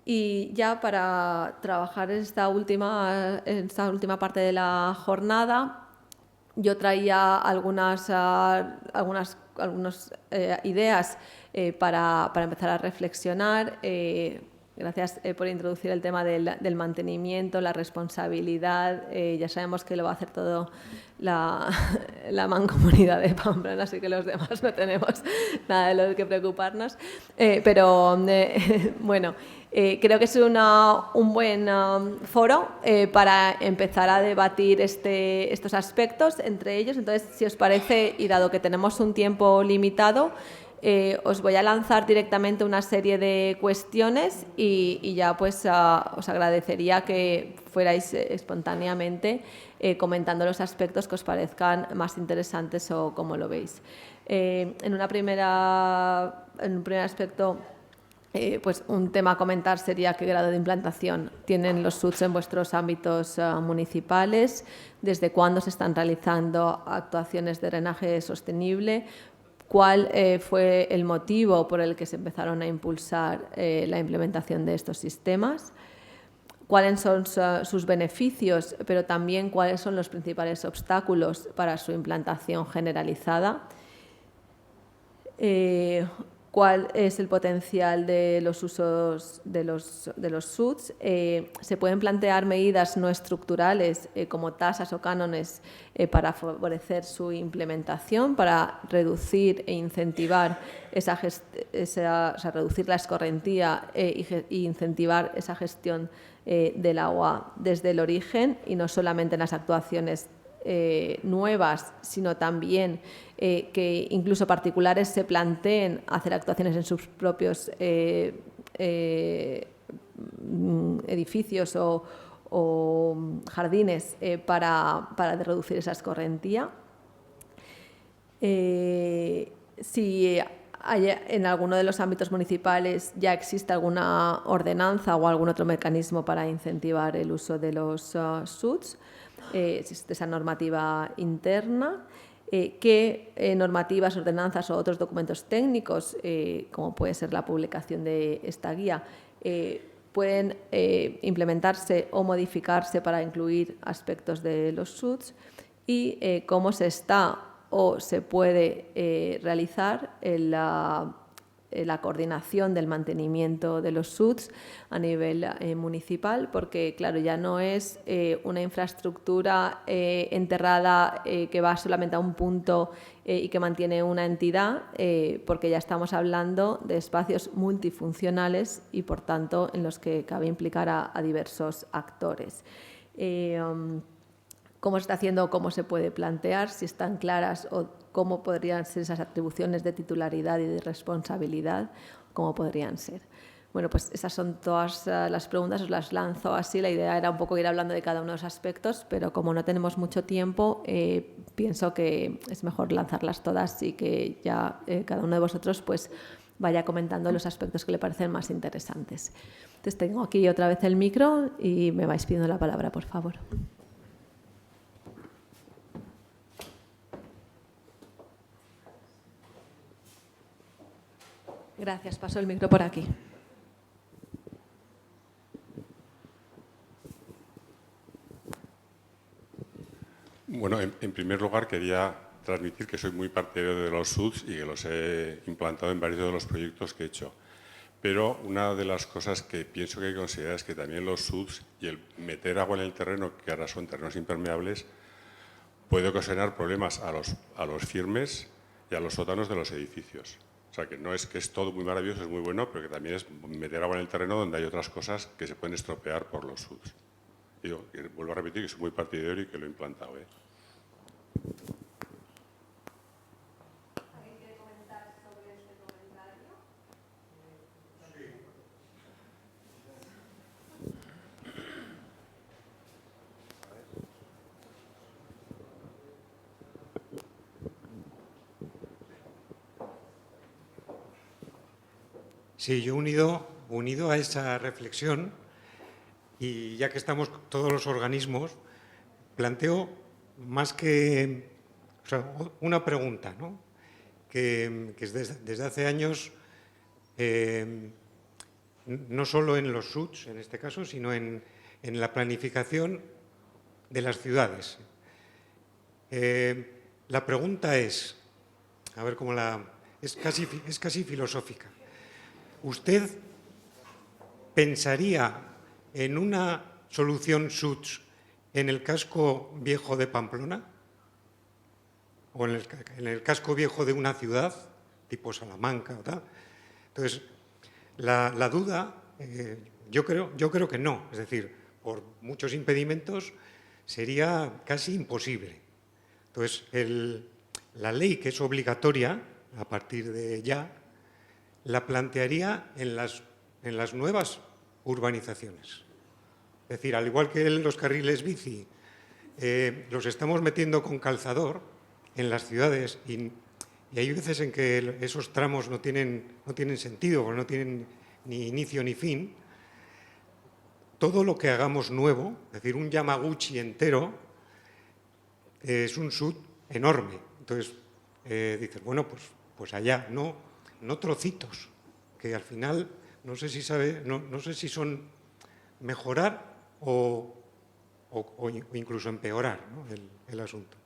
Y ya para trabajar en esta última parte de la jornada, yo traía algunas ideas para empezar a reflexionar. Gracias por introducir el tema del mantenimiento, la responsabilidad. Ya sabemos que lo va a hacer todo la mancomunidad de Pamplona, así que los demás no tenemos nada de lo que preocuparnos. Pero bueno, creo que es un buen foro para empezar a debatir estos aspectos entre ellos. Entonces, si os parece, y dado que tenemos un tiempo limitado, os voy a lanzar directamente una serie de cuestiones y ya pues os agradecería que fuerais espontáneamente comentando los aspectos que os parezcan más interesantes o cómo lo veis. En un primer aspecto, pues un tema a comentar sería qué grado de implantación tienen los SUDs en vuestros ámbitos municipales, desde cuándo se están realizando actuaciones de drenaje sostenible, cuál fue el motivo por el que se empezaron a impulsar la implementación de estos sistemas, cuáles son sus beneficios, pero también cuáles son los principales obstáculos para su implantación generalizada, cuál es el potencial de los usos de los SUDs. Se pueden plantear medidas no estructurales como tasas o cánones para favorecer su implementación, para reducir e incentivar reducir la escorrentía e incentivar esa gestión del agua desde el origen y no solamente en las actuaciones nuevas, sino también que incluso particulares se planteen hacer actuaciones en sus propios edificios o jardines para reducir esa escorrentía. Si en alguno de los ámbitos municipales ya existe alguna ordenanza o algún otro mecanismo para incentivar el uso de los SUDs, existe esa normativa interna. ¿Qué normativas, ordenanzas o otros documentos técnicos, como puede ser la publicación de esta guía, pueden implementarse o modificarse para incluir aspectos de los SUDs? Y cómo se está o se puede realizar la coordinación del mantenimiento de los SUDs a nivel municipal, porque claro, ya no es una infraestructura enterrada que va solamente a un punto y que mantiene una entidad, porque ya estamos hablando de espacios multifuncionales y por tanto en los que cabe implicar a diversos actores. ¿Cómo se está haciendo o cómo se puede plantear? Si están claras o cómo podrían ser esas atribuciones de titularidad y de responsabilidad, cómo podrían ser. Bueno, pues esas son todas las preguntas, os las lanzo así. La idea era un poco ir hablando de cada uno de los aspectos, pero como no tenemos mucho tiempo, pienso que es mejor lanzarlas todas y que ya cada uno de vosotros pues vaya comentando los aspectos que le parecen más interesantes. Entonces tengo aquí otra vez el micro y me vais pidiendo la palabra, por favor. Gracias, paso el micro por aquí. Bueno, en primer lugar quería transmitir que soy muy partidario de los SUDs y que los he implantado en varios de los proyectos que he hecho. Pero una de las cosas que pienso que hay que considerar es que también los SUDs y el meter agua en el terreno, que ahora son terrenos impermeables, puede ocasionar problemas a los firmes y a los sótanos de los edificios. O sea, que no es que es todo muy maravilloso, es muy bueno, pero que también es meter agua en el terreno donde hay otras cosas que se pueden estropear por los SUDs. Digo, vuelvo a repetir que soy muy partidario y que lo he implantado. ¿Alguien quiere comentar sobre este comentario? Sí, yo unido a esa reflexión, y ya que estamos todos los organismos, planteo más que una pregunta, ¿no? que desde hace años no solo en los SUDs, en este caso, sino en la planificación de las ciudades. La pregunta es, a ver cómo es casi filosófica. ¿Usted pensaría en una solución SUDS en el casco viejo de Pamplona? ¿O en el casco viejo de una ciudad, tipo Salamanca o tal? Entonces, la duda, yo creo que no. Es decir, por muchos impedimentos sería casi imposible. Entonces, la ley, que es obligatoria a partir de ya, la plantearía en las nuevas urbanizaciones. Es decir, al igual que en los carriles bici, los estamos metiendo con calzador en las ciudades y hay veces en que esos tramos no tienen sentido, porque no tienen ni inicio ni fin. Todo lo que hagamos nuevo, es decir, un Yamaguchi entero, es un SUD enorme. Entonces, dices, bueno, pues allá, no trocitos, que al final no sé si son mejorar o incluso empeorar, ¿no?, el asunto.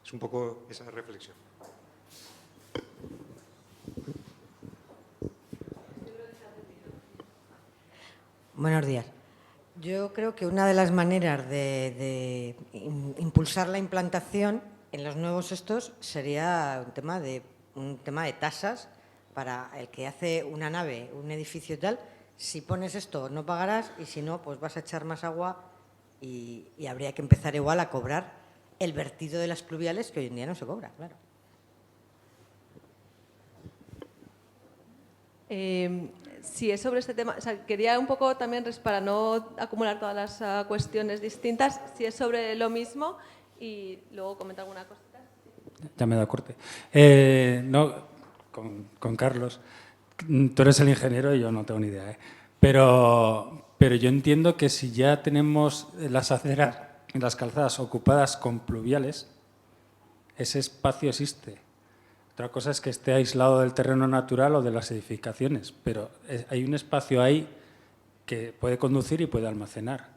Es un poco esa reflexión. Buenos días. Yo creo que una de las maneras de impulsar la implantación en los nuevos estos sería un tema de tasas para el que hace una nave, un edificio y tal. Si pones esto no pagarás y si no, pues vas a echar más agua y habría que empezar igual a cobrar el vertido de las pluviales, que hoy en día no se cobra, claro. Si es sobre este tema, o sea, quería un poco también, para no acumular todas las cuestiones distintas, si es sobre lo mismo y luego comentar alguna cosita. Ya me he dado corte. No, con Carlos, tú eres el ingeniero y yo no tengo ni idea, ¿eh? Pero yo entiendo que si ya tenemos las aceras y las calzadas ocupadas con pluviales, ese espacio existe. Otra cosa es que esté aislado del terreno natural o de las edificaciones, pero hay un espacio ahí que puede conducir y puede almacenar.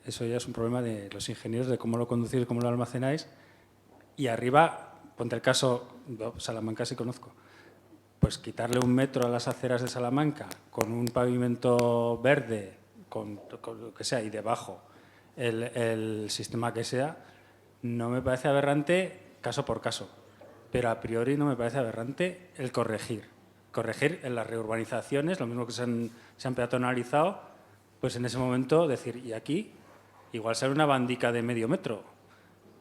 Eso ya es un problema de los ingenieros, de cómo lo conducís y cómo lo almacenáis. Y arriba, ponte el caso, Salamanca sí conozco, pues quitarle 1 metro a las aceras de Salamanca con un pavimento verde, con lo que sea, y debajo el sistema que sea, no me parece aberrante caso por caso. Pero a priori no me parece aberrante el corregir. Corregir en las reurbanizaciones, lo mismo que se han peatonalizado, pues en ese momento decir, y aquí igual sale una bandica de medio metro,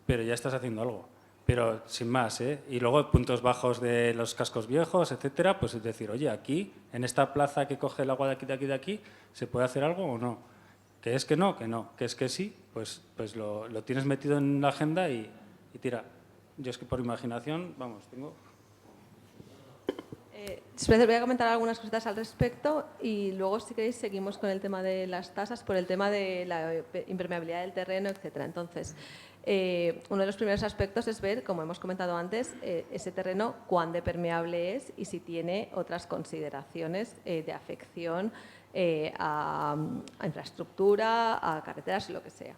pero ya estás haciendo algo. Pero sin más, ¿eh? Y luego puntos bajos de los cascos viejos, etcétera, pues es decir, oye, aquí, en esta plaza que coge el agua de aquí, de aquí, de aquí, ¿se puede hacer algo o no? Que es que no, que es que sí, pues lo tienes metido en la agenda y tira. Yo es que por imaginación, vamos, tengo... Voy a comentar algunas cositas al respecto y luego, si queréis, seguimos con el tema de las tasas, por el tema de la impermeabilidad del terreno, etcétera. Entonces, uno de los primeros aspectos es ver, como hemos comentado antes, ese terreno cuán de permeable es y si tiene otras consideraciones de afección a infraestructura, a carreteras, lo que sea.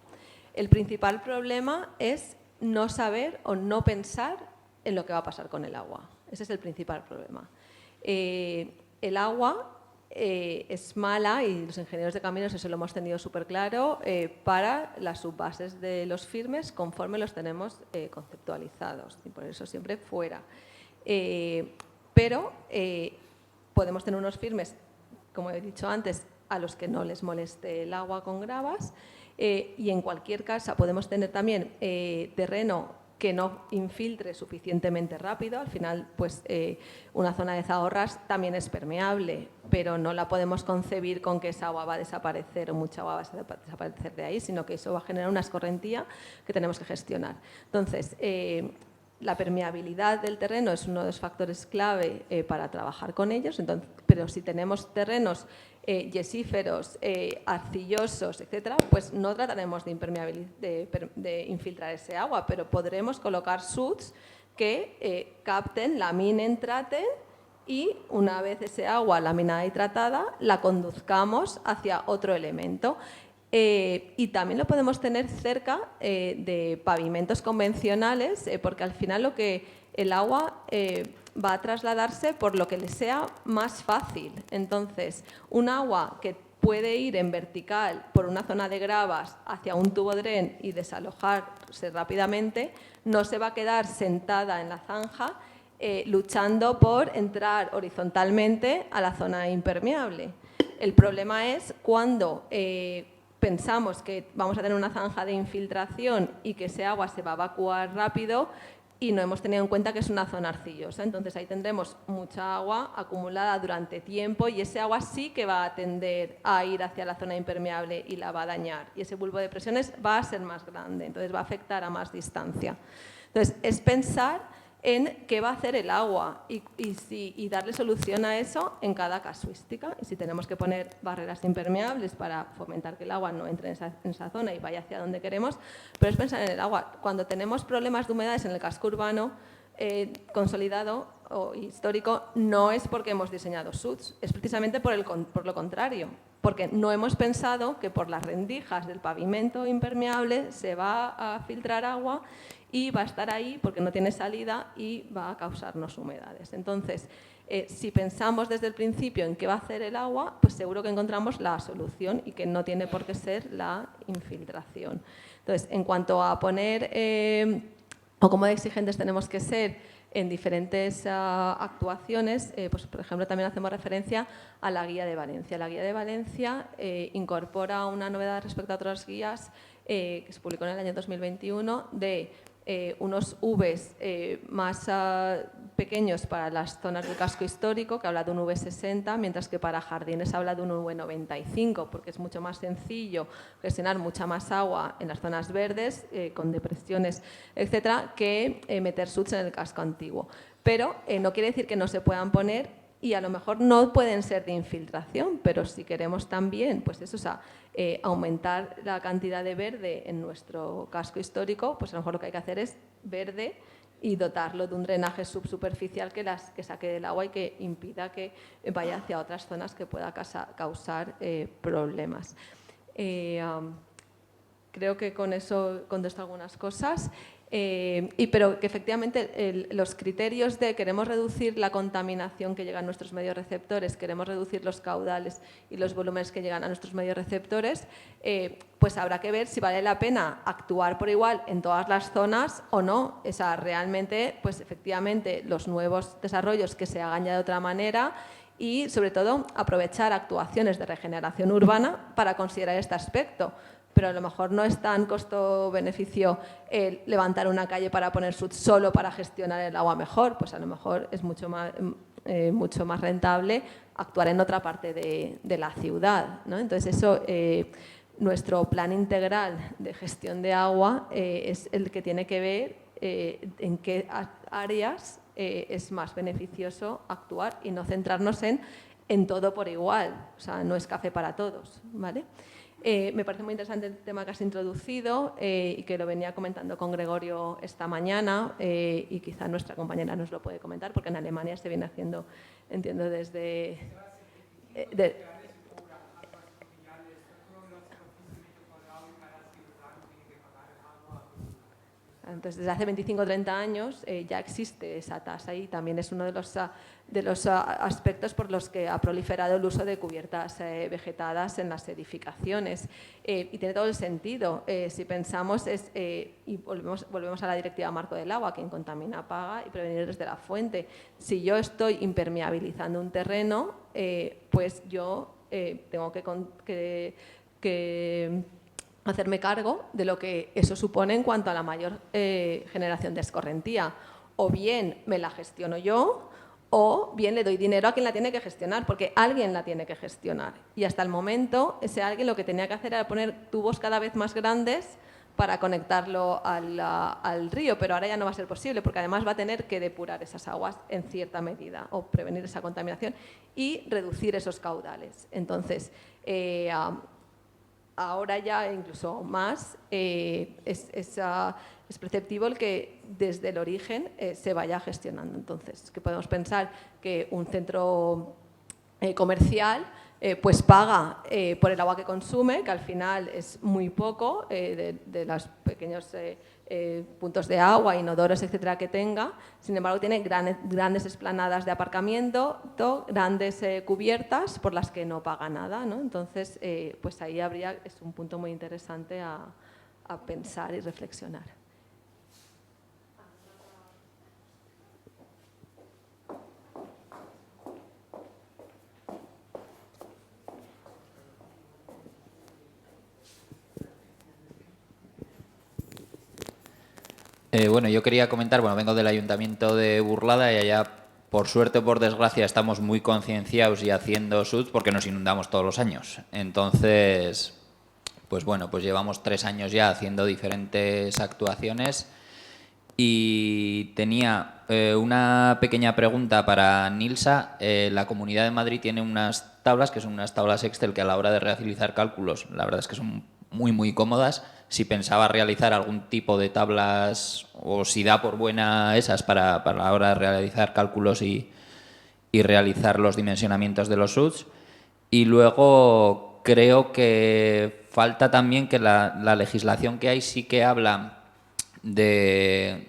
El principal problema es no saber o no pensar en lo que va a pasar con el agua. Ese es el principal problema. El agua es mala, y los ingenieros de caminos eso lo hemos tenido súper claro, para las subbases de los firmes conforme los tenemos conceptualizados, y por eso siempre fuera. Pero podemos tener unos firmes, como he dicho antes, a los que no les moleste el agua con gravas, y en cualquier caso podemos tener también terreno que no infiltre suficientemente rápido. Al final, pues una zona de Zahorras también es permeable, pero no la podemos concebir con que esa agua va a desaparecer o mucha agua va a desaparecer de ahí, sino que eso va a generar una escorrentía que tenemos que gestionar. Entonces, la permeabilidad del terreno es uno de los factores clave para trabajar con ellos, pero si tenemos terrenos yesíferos, arcillosos, etcétera, pues no trataremos de infiltrar ese agua, pero podremos colocar SUDs que capten, laminen, traten y una vez ese agua laminada y tratada, la conduzcamos hacia otro elemento. Y también lo podemos tener cerca de pavimentos convencionales, porque al final el agua va a trasladarse por lo que le sea más fácil. Entonces, un agua que puede ir en vertical por una zona de gravas hacia un tubo dren y desalojarse rápidamente, no se va a quedar sentada en la zanja luchando por entrar horizontalmente a la zona impermeable. El problema es cuando pensamos que vamos a tener una zanja de infiltración y que ese agua se va a evacuar rápido y no hemos tenido en cuenta que es una zona arcillosa. Entonces ahí tendremos mucha agua acumulada durante tiempo y ese agua sí que va a tender a ir hacia la zona impermeable y la va a dañar. Y ese bulbo de presiones va a ser más grande, entonces va a afectar a más distancia. Entonces es pensar en qué va a hacer el agua y darle solución a eso en cada casuística. Y si tenemos que poner barreras impermeables para fomentar que el agua no entre en esa zona y vaya hacia donde queremos, pero es pensar en el agua. Cuando tenemos problemas de humedades en el casco urbano consolidado o histórico, no es porque hemos diseñado SUTs, es precisamente por lo contrario, porque no hemos pensado que por las rendijas del pavimento impermeable se va a filtrar agua y va a estar ahí porque no tiene salida y va a causarnos humedades. Entonces, si pensamos desde el principio en qué va a hacer el agua, pues seguro que encontramos la solución y que no tiene por qué ser la infiltración. Entonces, en cuanto a poner o cómo de exigentes tenemos que ser en diferentes actuaciones, pues por ejemplo también hacemos referencia a la Guía de Valencia. La Guía de Valencia incorpora una novedad respecto a otras guías que se publicó en el año 2021 de unos Vs más pequeños para las zonas del casco histórico, que habla de un V60, mientras que para jardines habla de un V95, porque es mucho más sencillo gestionar mucha más agua en las zonas verdes, con depresiones, etcétera, que meter SUTs en el casco antiguo. Pero no quiere decir que no se puedan poner y a lo mejor no pueden ser de infiltración, pero si queremos también pues eso, o sea, aumentar la cantidad de verde en nuestro casco histórico, pues a lo mejor lo que hay que hacer es verde y dotarlo de un drenaje subsuperficial que saque del agua y que impida que vaya hacia otras zonas que pueda causar problemas. Creo que con eso contesto algunas cosas. Pero que efectivamente los criterios de queremos reducir la contaminación que llega a nuestros medios receptores, queremos reducir los caudales y los volúmenes que llegan a nuestros medios receptores, pues habrá que ver si vale la pena actuar por igual en todas las zonas o no. O sea, realmente, pues efectivamente, los nuevos desarrollos que se hagan ya de otra manera y, sobre todo, aprovechar actuaciones de regeneración urbana para considerar este aspecto. Pero a lo mejor no es tan costo-beneficio levantar una calle para poner SUTs solo para gestionar el agua mejor, pues a lo mejor es mucho más rentable actuar en otra parte de la ciudad, ¿no? Entonces eso, nuestro plan integral de gestión de agua es el que tiene que ver en qué áreas es más beneficioso actuar y no centrarnos en todo por igual, o sea, no es café para todos, ¿vale? Me parece muy interesante el tema que has introducido y que lo venía comentando con Gregorio esta mañana y quizá nuestra compañera nos lo puede comentar porque en Alemania se viene haciendo, entiendo, desde... Entonces, desde hace 25 o 30 años ya existe esa tasa y también es uno de los aspectos por los que ha proliferado el uso de cubiertas vegetadas en las edificaciones. Y tiene todo el sentido. Si pensamos, y volvemos a la Directiva Marco del Agua, quien contamina paga y prevenir desde la fuente. Si yo estoy impermeabilizando un terreno, pues yo tengo que hacerme cargo de lo que eso supone en cuanto a la mayor generación de escorrentía. O bien me la gestiono yo, o bien le doy dinero a quien la tiene que gestionar, porque alguien la tiene que gestionar. Y hasta el momento, ese alguien lo que tenía que hacer era poner tubos cada vez más grandes para conectarlo al río, pero ahora ya no va a ser posible, porque además va a tener que depurar esas aguas en cierta medida, o prevenir esa contaminación y reducir esos caudales. Entonces, ahora ya incluso más, es perceptivo el que desde el origen se vaya gestionando. Entonces, que podemos pensar que un centro comercial pues paga por el agua que consume, que al final es muy poco de los pequeños puntos de agua, inodoros, etcétera, que tenga. Sin embargo, tiene grandes explanadas de aparcamiento, grandes cubiertas por las que no paga nada, ¿no? Entonces, pues ahí es un punto muy interesante a pensar y reflexionar. Bueno, yo quería comentar, bueno, vengo del Ayuntamiento de Burlada y allá, por suerte o por desgracia, estamos muy concienciados y haciendo SUDs porque nos inundamos todos los años. Entonces, pues bueno, pues llevamos 3 años ya haciendo diferentes actuaciones y tenía una pequeña pregunta para Nilsa. La Comunidad de Madrid tiene unas tablas que son unas tablas Excel que a la hora de realizar cálculos, la verdad es que son muy cómodas. Si pensaba realizar algún tipo de tablas o si da por buena esas para la hora de realizar cálculos y realizar los dimensionamientos de los SUDs. Y luego creo que falta también que la legislación que hay sí que habla de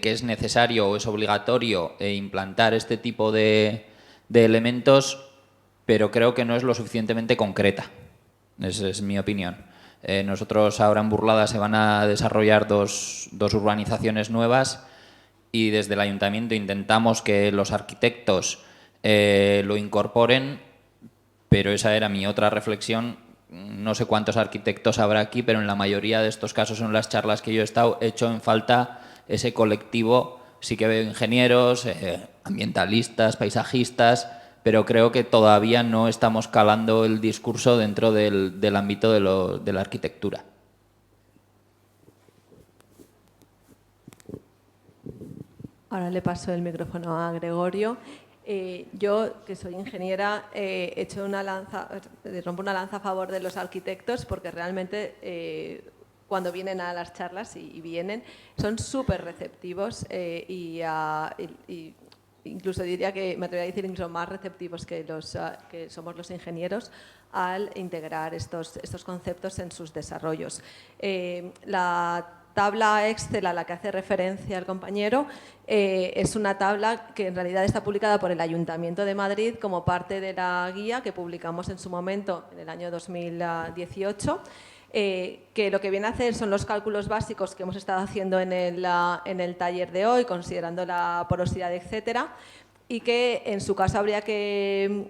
que es necesario o es obligatorio implantar este tipo de elementos, pero creo que no es lo suficientemente concreta. Esa es mi opinión. Nosotros ahora en Burlada se van a desarrollar dos urbanizaciones nuevas y desde el Ayuntamiento intentamos que los arquitectos lo incorporen, pero esa era mi otra reflexión. No sé cuántos arquitectos habrá aquí, pero en la mayoría de estos casos, en las charlas que yo he estado, he hecho en falta ese colectivo. Sí que veo ingenieros, ambientalistas, paisajistas, pero creo que todavía no estamos calando el discurso dentro del ámbito de la arquitectura. Ahora le paso el micrófono a Gregorio. Yo, que soy ingeniera, rompo una lanza a favor de los arquitectos porque realmente cuando vienen a las charlas y vienen, son súper receptivos y incluso diría que me atrevería a decir incluso más receptivos que somos los ingenieros al integrar estos conceptos en sus desarrollos. La tabla Excel a la que hace referencia el compañero es una tabla que en realidad está publicada por el Ayuntamiento de Madrid como parte de la guía que publicamos en su momento en el año 2018. Que lo que viene a hacer son los cálculos básicos que hemos estado haciendo en el taller de hoy, considerando la porosidad, etcétera, y que en su caso habría que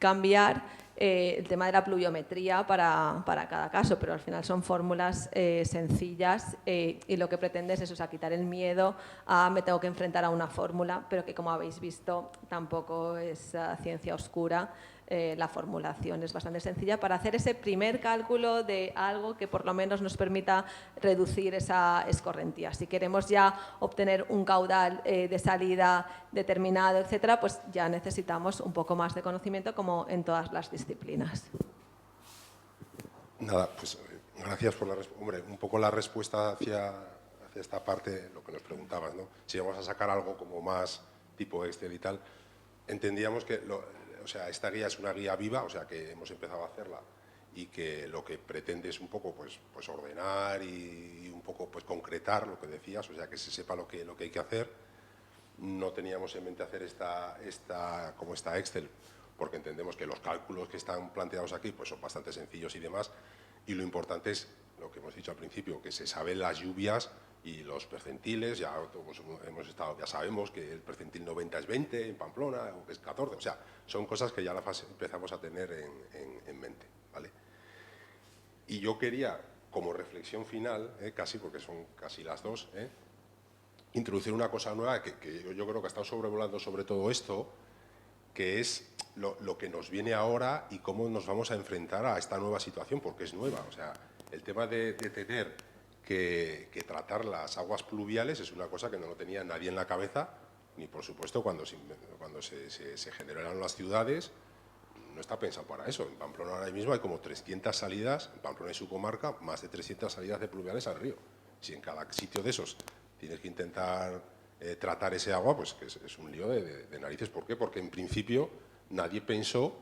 cambiar el tema de la pluviometría para cada caso, pero al final son fórmulas sencillas y lo que pretende es eso, quitar el miedo a me tengo que enfrentar a una fórmula, pero que como habéis visto tampoco es ciencia oscura. La formulación es bastante sencilla para hacer ese primer cálculo de algo que por lo menos nos permita reducir esa escorrentía. Si queremos ya obtener un caudal de salida determinado, etcétera, pues ya necesitamos un poco más de conocimiento como en todas las disciplinas. Nada, pues gracias por la respuesta. Hombre, un poco la respuesta hacia esta parte, lo que nos preguntabas, ¿no? Si vamos a sacar algo como más tipo Excel y tal, entendíamos que esta guía es una guía viva, o sea que hemos empezado a hacerla y que lo que pretende es un poco pues ordenar y un poco pues concretar lo que decías, o sea que se sepa lo que hay que hacer. No teníamos en mente hacer esta Excel porque entendemos que los cálculos que están planteados aquí pues son bastante sencillos y demás, y lo importante es lo que hemos dicho al principio, que se saben las lluvias y los percentiles. Ya sabemos que el percentil 90 es 20 en Pamplona, o que es 14, o sea, son cosas que ya empezamos a tener en mente, ¿vale? Y yo quería, como reflexión final, casi, porque son casi las 2, introducir una cosa nueva que yo creo que ha estado sobrevolando sobre todo esto, que es lo que nos viene ahora y cómo nos vamos a enfrentar a esta nueva situación, porque es nueva. O sea, el tema de tener que tratar las aguas pluviales es una cosa que no lo tenía nadie en la cabeza, ni por supuesto cuando se generaron las ciudades, no está pensado para eso. En Pamplona ahora mismo hay como 300 salidas, en Pamplona y su comarca, más de 300 salidas de pluviales al río. Si en cada sitio de esos tienes que intentar tratar ese agua, pues que es un lío de narices. ¿Por qué? Porque en principio nadie pensó,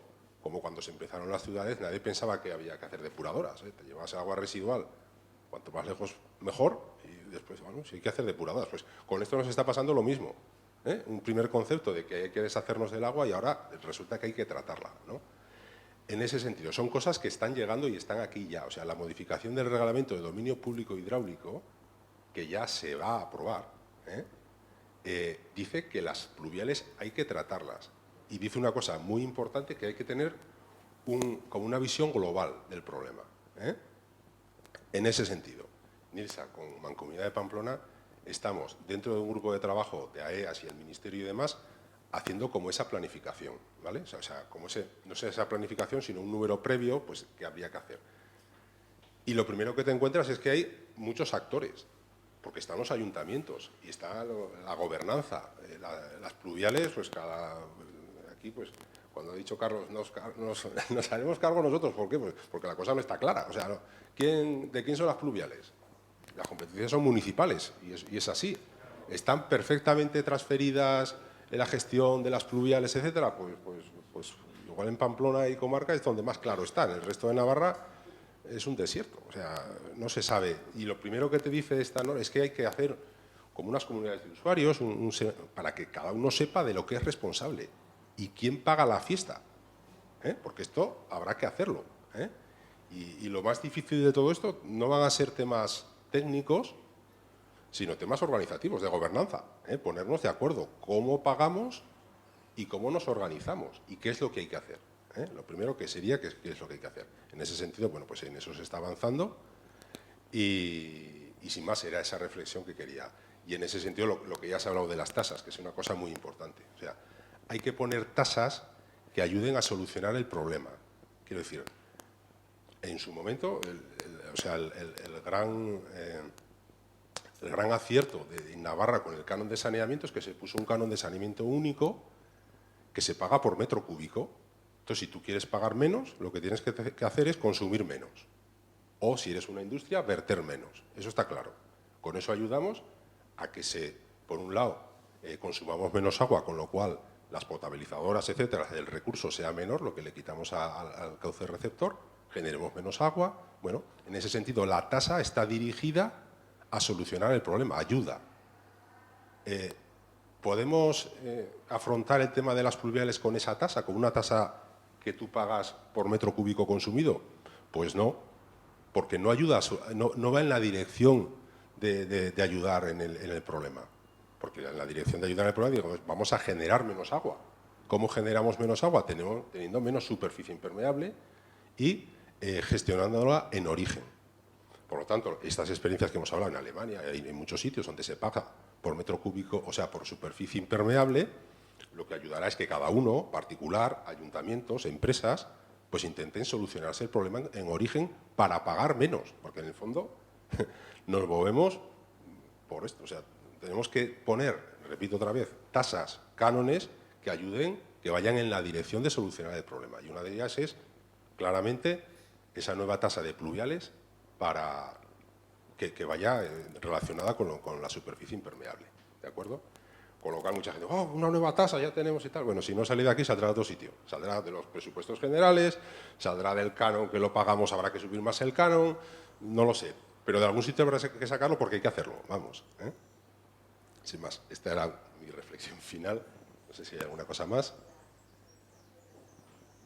como cuando se empezaron las ciudades, nadie pensaba que había que hacer depuradoras. Te llevas agua residual, cuanto más lejos mejor, y después, bueno, si hay que hacer depuradoras. Pues con esto nos está pasando lo mismo. Un primer concepto de que hay que deshacernos del agua y ahora resulta que hay que tratarla, ¿no? En ese sentido, son cosas que están llegando y están aquí ya. O sea, la modificación del reglamento de dominio público hidráulico, que ya se va a aprobar, dice que las pluviales hay que tratarlas. Y dice una cosa muy importante, que hay que tener como una visión global del problema. En ese sentido, NIRSA con Mancomunidad de Pamplona estamos dentro de un grupo de trabajo de AEAS y el Ministerio y demás haciendo como esa planificación, ¿vale? O sea, como no sea esa planificación, sino un número previo pues, que habría que hacer. Y lo primero que te encuentras es que hay muchos actores, porque están los ayuntamientos y está la gobernanza. Las pluviales, pues aquí, pues cuando ha dicho Carlos, nos haremos cargo nosotros. ¿Por qué? Pues porque la cosa no está clara. O sea, ¿de quién son las pluviales? Las competencias son municipales y es así. ¿Están perfectamente transferidas en la gestión de las pluviales, etcétera? Pues igual en Pamplona y comarca es donde más claro está. En el resto de Navarra es un desierto. O sea, no se sabe. Y lo primero que te dice esta norma es que hay que hacer como unas comunidades de usuarios para que cada uno sepa de lo que es responsable y quién paga la fiesta. Porque esto habrá que hacerlo. Y lo más difícil de todo esto no van a ser temas técnicos, sino temas organizativos, de gobernanza, ponernos de acuerdo cómo pagamos y cómo nos organizamos y qué es lo que hay que hacer. Lo primero que sería qué es lo que hay que hacer. En ese sentido, bueno, pues en eso se está avanzando y sin más era esa reflexión que quería. Y en ese sentido lo que ya se ha hablado de las tasas, que es una cosa muy importante. O sea, hay que poner tasas que ayuden a solucionar el problema. Quiero decir, en su momento, el gran acierto de Navarra con el canon de saneamiento es que se puso un canon de saneamiento único que se paga por metro cúbico. Entonces, si tú quieres pagar menos, lo que tienes que hacer es consumir menos. O, si eres una industria, verter menos. Eso está claro. Con eso ayudamos a que por un lado, consumamos menos agua, con lo cual las potabilizadoras, etcétera, el recurso sea menor, lo que le quitamos al cauce receptor, generemos menos agua. Bueno, en ese sentido, la tasa está dirigida a solucionar el problema, ayuda. ¿Podemos afrontar el tema de las pluviales con esa tasa, con una tasa que tú pagas por metro cúbico consumido? Pues no, porque no ayuda, no va en la dirección de ayudar en el problema. Porque en la dirección de ayudar en el problema, digo, vamos a generar menos agua. ¿Cómo generamos menos agua? Teniendo menos superficie impermeable y gestionándola en origen. Por lo tanto, estas experiencias que hemos hablado en Alemania y en muchos sitios donde se paga por metro cúbico, o sea, por superficie impermeable, lo que ayudará es que cada uno, particular, ayuntamientos, empresas, pues intenten solucionarse el problema en origen para pagar menos, porque en el fondo nos movemos por esto. O sea, tenemos que poner, repito otra vez, tasas, cánones que ayuden, que vayan en la dirección de solucionar el problema. Y una de ellas es, claramente, esa nueva tasa de pluviales para que vaya relacionada con la superficie impermeable, ¿de acuerdo? Con lo cual mucha gente, una nueva tasa ya tenemos y tal. Bueno, si no sale de aquí, saldrá de otro sitio. Saldrá de los presupuestos generales, saldrá del canon que lo pagamos, habrá que subir más el canon, no lo sé. Pero de algún sitio habrá que sacarlo porque hay que hacerlo, vamos. Sin más, esta era mi reflexión final. No sé si hay alguna cosa más.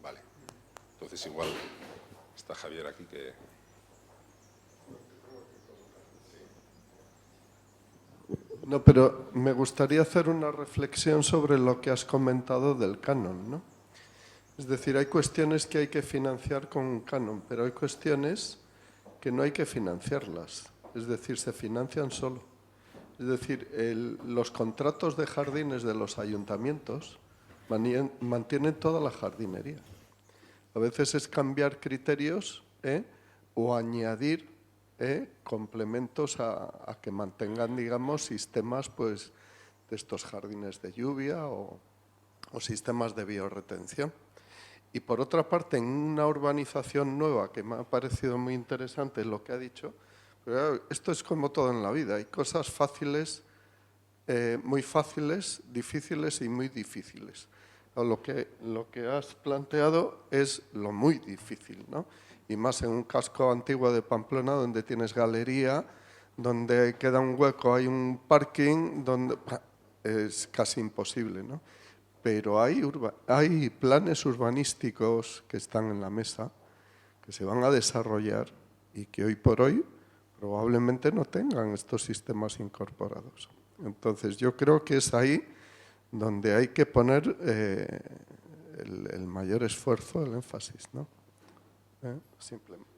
Vale. Entonces igual está Javier aquí que... No, pero me gustaría hacer una reflexión sobre lo que has comentado del canon, ¿no? Es decir, hay cuestiones que hay que financiar con un canon, pero hay cuestiones que no hay que financiarlas. Es decir, se financian solo. Es decir, los contratos de jardines de los ayuntamientos mantienen toda la jardinería. A veces es cambiar criterios o añadir complementos a que mantengan, digamos, sistemas pues, de estos jardines de lluvia o sistemas de biorretención. Y por otra parte, en una urbanización nueva, que me ha parecido muy interesante lo que ha dicho, Pero esto es como todo en la vida. Hay cosas fáciles, muy fáciles, difíciles y muy difíciles. Lo que has planteado es lo muy difícil, ¿no? Y más en un casco antiguo de Pamplona donde tienes galería, donde queda un hueco, hay un parking, donde es casi imposible, ¿no? Pero hay planes urbanísticos que están en la mesa, que se van a desarrollar y que hoy por hoy probablemente no tengan estos sistemas incorporados. Entonces, yo creo que es ahí donde hay que poner el mayor esfuerzo, el énfasis, ¿no? Simplemente.